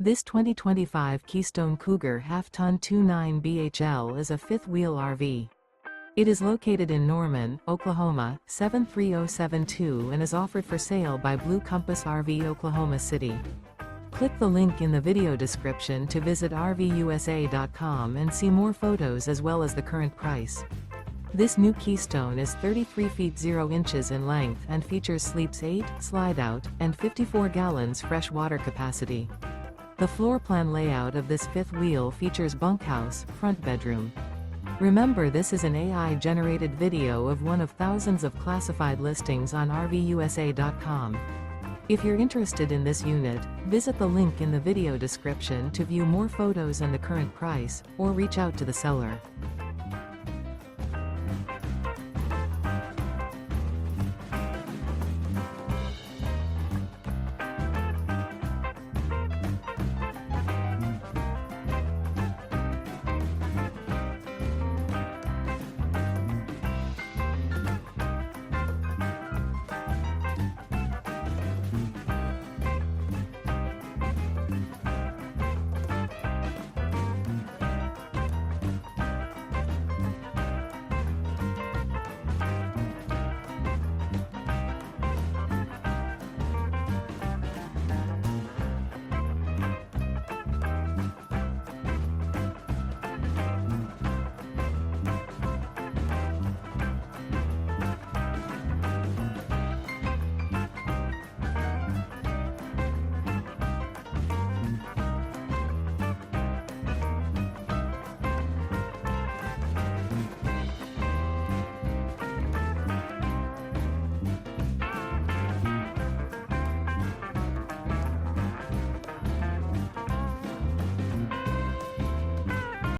This 2025 Keystone Cougar Half-Ton 29 BHL is a fifth-wheel RV. It is located in Norman, Oklahoma, 73072 and is offered for sale by Blue Compass RV Oklahoma City. Click the link in the video description to visit RVUSA.com and see more photos as well as the current price. This new Keystone is 33 feet 0 inches in length and features sleeps 8, slide-out, and 54 gallons fresh water capacity. The floor plan layout of this fifth wheel features bunkhouse, front bedroom. Remember, this is an AI-generated video of one of thousands of classified listings on RVUSA.com. If you're interested in this unit, visit the link in the video description to view more photos and the current price, or reach out to the seller.